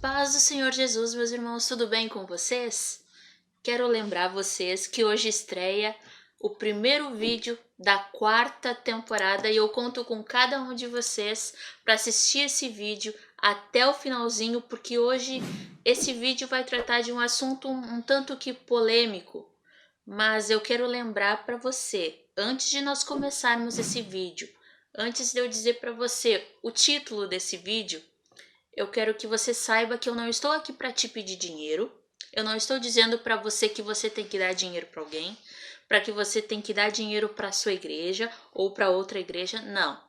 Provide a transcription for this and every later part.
Paz do Senhor Jesus, meus irmãos, tudo bem com vocês? Quero lembrar vocês que hoje estreia o primeiro vídeo da quarta temporada e eu conto com cada um de vocês para assistir esse vídeo até o finalzinho, porque hoje esse vídeo vai tratar de um assunto um tanto que polêmico. Mas eu quero lembrar para você, antes de nós começarmos esse vídeo, antes de eu dizer para você o título desse vídeo, eu quero que você saiba que eu não estou aqui para te pedir dinheiro. Eu não estou dizendo para você que você tem que dar dinheiro para alguém, para que você tem que dar dinheiro para sua igreja ou para outra igreja. Não.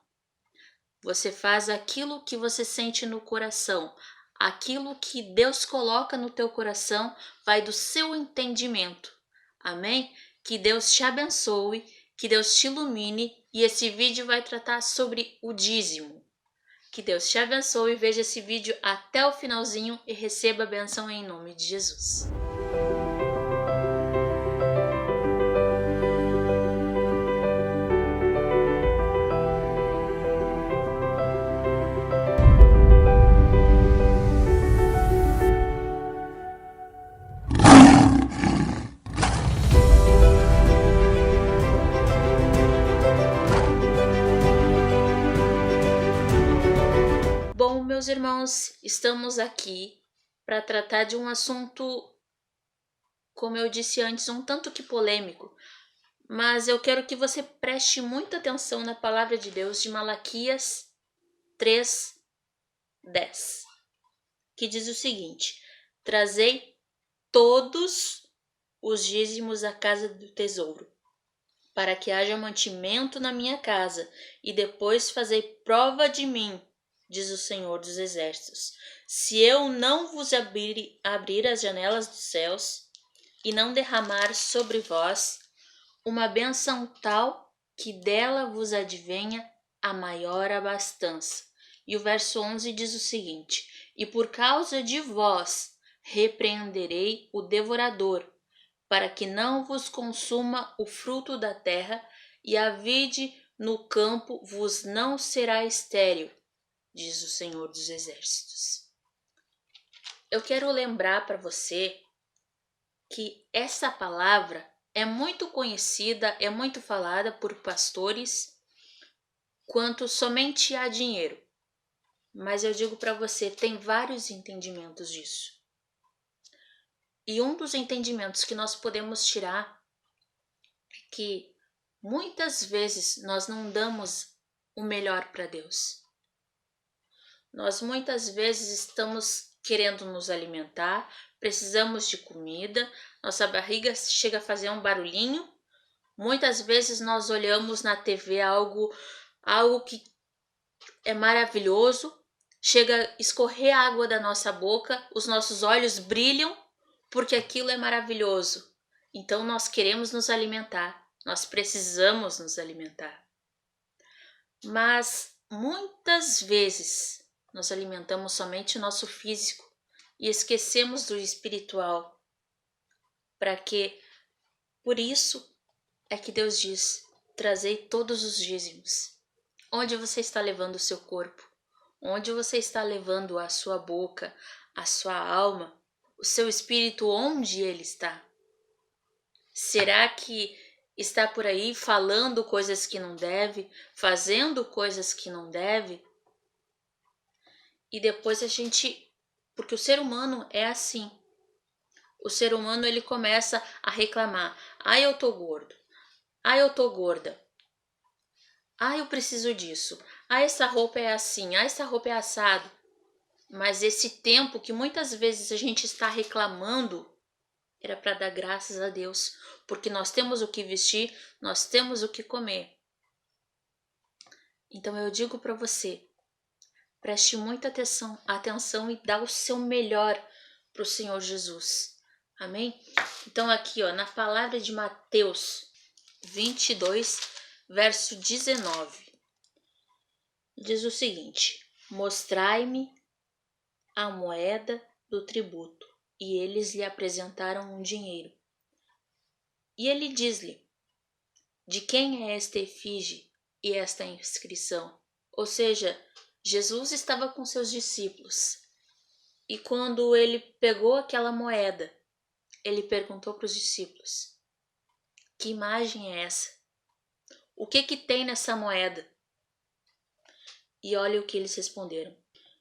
Você faz aquilo que você sente no coração. Aquilo que Deus coloca no teu coração vai do seu entendimento. Amém? Que Deus te abençoe, que Deus te ilumine e esse vídeo vai tratar sobre o dízimo. Que Deus te abençoe e veja esse vídeo até o finalzinho e receba a benção em nome de Jesus. Bom, meus irmãos, estamos aqui para tratar de um assunto, como eu disse antes, um tanto que polêmico, mas eu quero que você preste muita atenção na palavra de Deus de Malaquias 3:10, que diz o seguinte: trazei todos os dízimos à casa do tesouro, para que haja mantimento na minha casa, e depois fazei prova de mim, diz o Senhor dos Exércitos, se eu não vos abrir as janelas dos céus e não derramar sobre vós uma bênção tal que dela vos advenha a maior abastança. E o verso 11 diz o seguinte: e por causa de vós repreenderei o devorador, para que não vos consuma o fruto da terra, e a vide no campo vos não será estéril, diz o Senhor dos Exércitos. Eu quero lembrar para você que essa palavra é muito conhecida, é muito falada por pastores quanto somente a dinheiro. Mas eu digo para você, tem vários entendimentos disso. E um dos entendimentos que nós podemos tirar é que muitas vezes nós não damos o melhor para Deus. Nós muitas vezes estamos querendo nos alimentar, precisamos de comida, nossa barriga chega a fazer um barulhinho. Muitas vezes nós olhamos na TV algo que é maravilhoso, chega a escorrer água da nossa boca, os nossos olhos brilham porque aquilo é maravilhoso. Então nós queremos nos alimentar, nós precisamos nos alimentar. Mas muitas vezes nós alimentamos somente o nosso físico e esquecemos do espiritual. Por isso é que Deus diz: trazei todos os dízimos. Onde você está levando o seu corpo? Onde você está levando a sua boca, a sua alma, o seu espírito, onde ele está? Será que está por aí falando coisas que não deve, fazendo coisas que não deve? E depois porque o ser humano é assim. O ser humano ele começa a reclamar: "Ai, eu tô gordo. Ai, eu tô gorda. Ai, eu preciso disso. Ai, essa roupa é assim. Ai, essa roupa é assado." Mas esse tempo que muitas vezes a gente está reclamando era para dar graças a Deus, porque nós temos o que vestir, nós temos o que comer. Então eu digo para você, preste muita atenção e dá o seu melhor para o Senhor Jesus. Amém? Então aqui, na palavra de Mateus 22, verso 19, diz o seguinte: mostrai-me a moeda do tributo. E eles lhe apresentaram um dinheiro. E ele diz-lhe: de quem é esta efígie e esta inscrição? Ou seja, Jesus estava com seus discípulos E quando ele pegou aquela moeda, ele perguntou para os discípulos: que imagem é essa? O que tem nessa moeda? E olha o que eles responderam.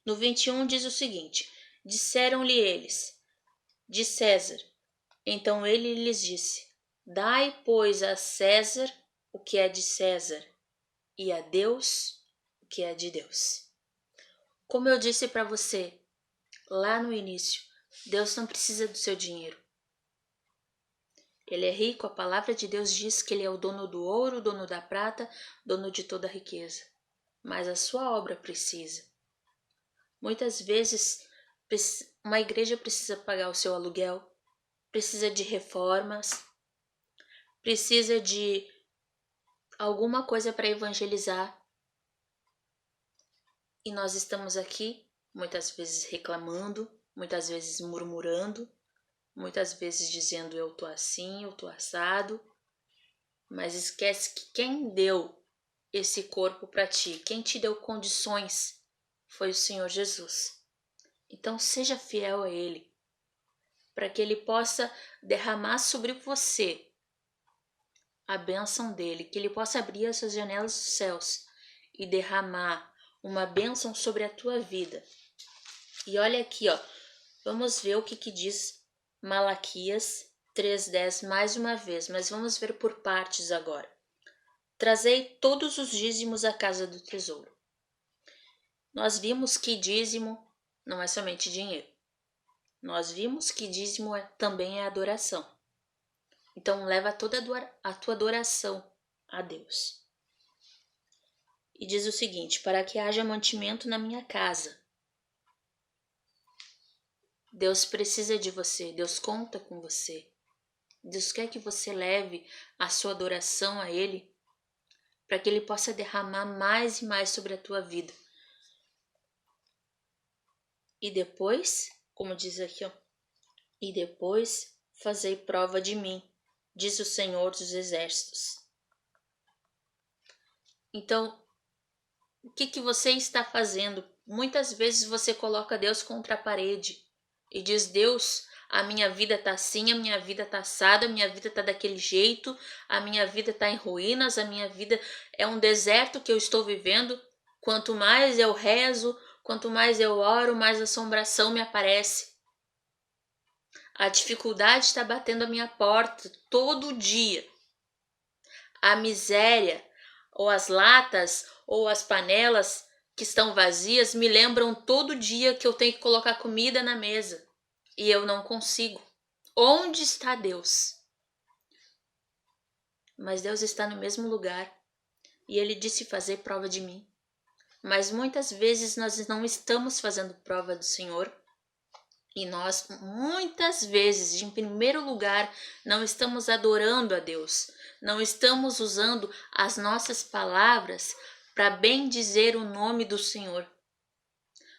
No 21 diz o seguinte: disseram-lhe eles: de César. Então ele lhes disse: dai, pois, a César o que é de César, e a Deus o que é de Deus. Como eu disse para você lá no início, Deus não precisa do seu dinheiro. Ele é rico, a palavra de Deus diz que ele é o dono do ouro, o dono da prata, dono de toda a riqueza. Mas a sua obra precisa. Muitas vezes uma igreja precisa pagar o seu aluguel, precisa de reformas, precisa de alguma coisa para evangelizar. E nós estamos aqui, muitas vezes reclamando, muitas vezes murmurando, muitas vezes dizendo eu tô assim, eu tô assado, mas esquece que quem deu esse corpo para ti, quem te deu condições, foi o Senhor Jesus. Então seja fiel a Ele, para que Ele possa derramar sobre você a bênção dEle, que Ele possa abrir as suas janelas dos céus e derramar uma bênção sobre a tua vida. E olha aqui, ó, vamos ver o que diz Malaquias 3:10 mais uma vez, mas vamos ver por partes agora. Trazei todos os dízimos à casa do tesouro. Nós vimos que dízimo não é somente dinheiro. Nós vimos que dízimo também é adoração. Então leva toda a tua adoração a Deus. E diz o seguinte: para que haja mantimento na minha casa. Deus precisa de você, Deus conta com você. Deus quer que você leve a sua adoração a Ele, para que Ele possa derramar mais e mais sobre a tua vida. E depois, como diz aqui, ó, e depois fazei prova de mim, diz o Senhor dos Exércitos. Então, o que você está fazendo? Muitas vezes você coloca Deus contra a parede e diz: Deus, a minha vida tá assim, a minha vida tá assada, a minha vida tá daquele jeito, a minha vida tá em ruínas, a minha vida é um deserto que eu estou vivendo. Quanto mais eu rezo, quanto mais eu oro, mais assombração me aparece. A dificuldade está batendo a minha porta todo dia. A miséria, ou as latas, ou as panelas que estão vazias me lembram todo dia que eu tenho que colocar comida na mesa. E eu não consigo. Onde está Deus? Mas Deus está no mesmo lugar. E Ele disse fazer prova de mim. Mas muitas vezes nós não estamos fazendo prova do Senhor. E nós, muitas vezes, em primeiro lugar, não estamos adorando a Deus. Não estamos usando as nossas palavras para bendizer o nome do Senhor.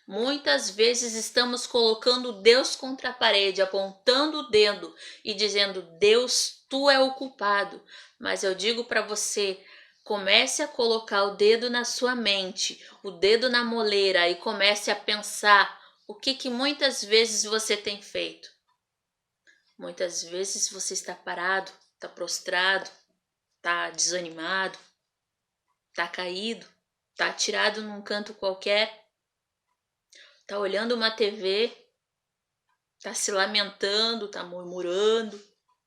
Muitas vezes estamos colocando Deus contra a parede, apontando o dedo e dizendo: Deus, tu é o culpado. Mas eu digo para você, comece a colocar o dedo na sua mente, o dedo na moleira e comece a pensar o que muitas vezes você tem feito. Muitas vezes você está parado, está prostrado, está desanimado, está caído, está atirado num canto qualquer. Tá olhando uma TV, tá se lamentando, tá murmurando,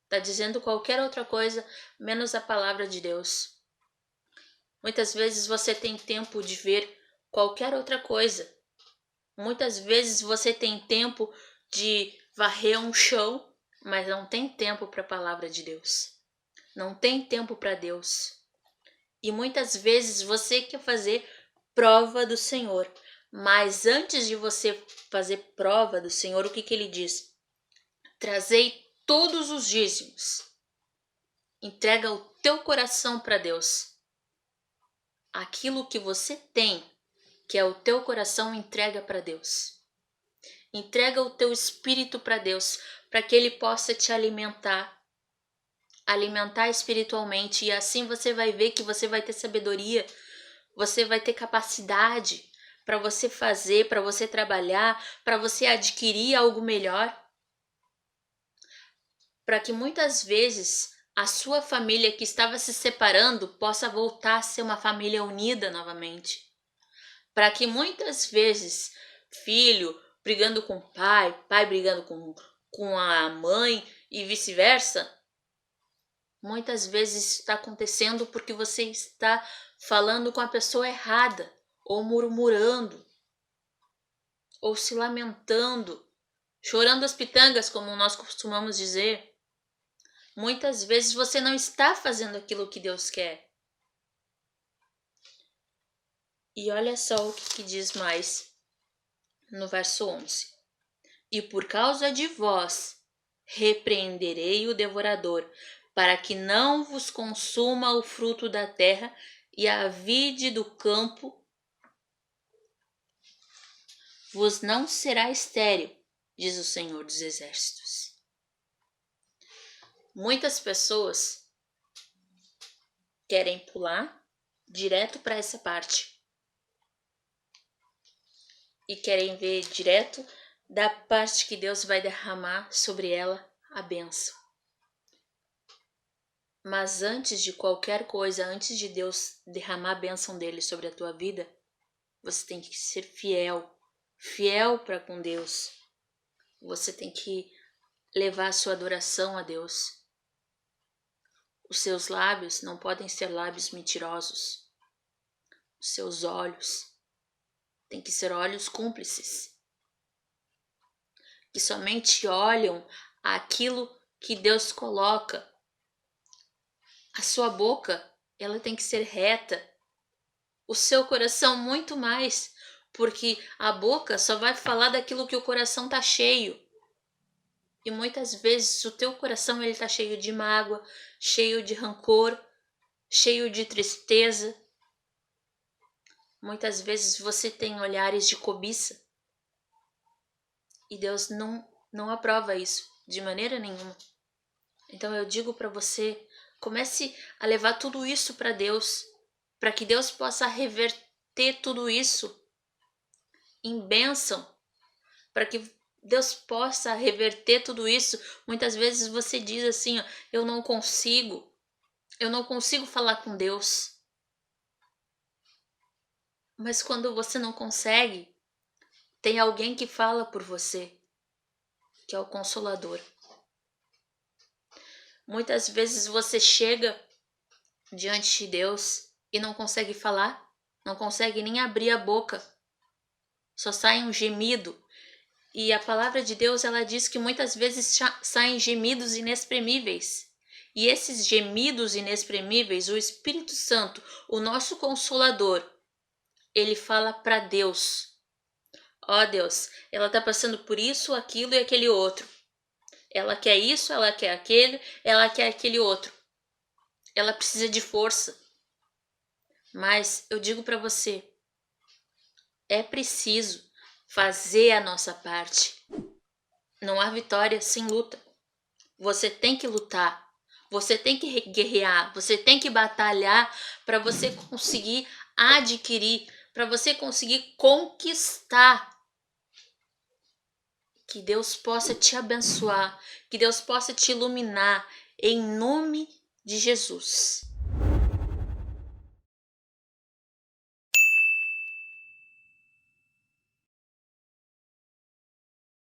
tá dizendo qualquer outra coisa, menos a palavra de Deus. Muitas vezes você tem tempo de ver qualquer outra coisa. Muitas vezes você tem tempo de varrer um chão, mas não tem tempo para a palavra de Deus. Não tem tempo para Deus. E muitas vezes você quer fazer prova do Senhor. Mas antes de você fazer prova do Senhor, o que Ele diz? Trazei todos os dízimos. Entrega o teu coração para Deus. Aquilo que você tem, que é o teu coração, entrega para Deus. Entrega o teu espírito para Deus, para que Ele possa te alimentar espiritualmente. E assim você vai ver que você vai ter sabedoria, você vai ter capacidade para você fazer, para você trabalhar, para você adquirir algo melhor. Para que muitas vezes a sua família que estava se separando possa voltar a ser uma família unida novamente. Para que muitas vezes filho brigando com o pai, pai brigando com a mãe e vice-versa, muitas vezes isso está acontecendo porque você está falando com a pessoa errada, ou murmurando, ou se lamentando, chorando as pitangas, como nós costumamos dizer. Muitas vezes você não está fazendo aquilo que Deus quer. E olha só o que diz mais no verso 11. E por causa de vós repreenderei o devorador, para que não vos consuma o fruto da terra e a vide do campo vos não será estéril, diz o Senhor dos Exércitos. Muitas pessoas querem pular direto para essa parte e querem ver direto da parte que Deus vai derramar sobre ela a bênção. Mas antes de qualquer coisa, antes de Deus derramar a bênção dele sobre a tua vida, você tem que ser fiel para com Deus. Você tem que levar a sua adoração a Deus. Os seus lábios não podem ser lábios mentirosos. Os seus olhos têm que ser olhos cúmplices, que somente olham aquilo que Deus coloca. A sua boca, ela tem que ser reta. O seu coração muito mais, porque a boca só vai falar daquilo que o coração está cheio. E muitas vezes o teu coração ele está cheio de mágoa, cheio de rancor, cheio de tristeza. Muitas vezes você tem olhares de cobiça. E Deus não aprova isso de maneira nenhuma. Então eu digo para você, comece a levar tudo isso para Deus, para que Deus possa reverter tudo isso em bênção, para que Deus possa reverter tudo isso. Muitas vezes você diz assim, ó, eu não consigo falar com Deus. Mas quando você não consegue, tem alguém que fala por você, que é o Consolador. Muitas vezes você chega diante de Deus e não consegue falar, não consegue nem abrir a boca, só sai um gemido. E a palavra de Deus, ela diz que muitas vezes saem gemidos inexprimíveis. E esses gemidos inexprimíveis, o Espírito Santo, o nosso Consolador, ele fala para Deus: ó Deus, ela está passando por isso, aquilo e aquele outro. Ela quer isso, ela quer aquele, ela quer aquele outro. Ela precisa de força. Mas eu digo para você, é preciso fazer a nossa parte. Não há vitória sem luta. Você tem que lutar. Você tem que guerrear. Você tem que batalhar para você conseguir adquirir, para você conseguir conquistar. Que Deus possa te abençoar, que Deus possa te iluminar, em nome de Jesus.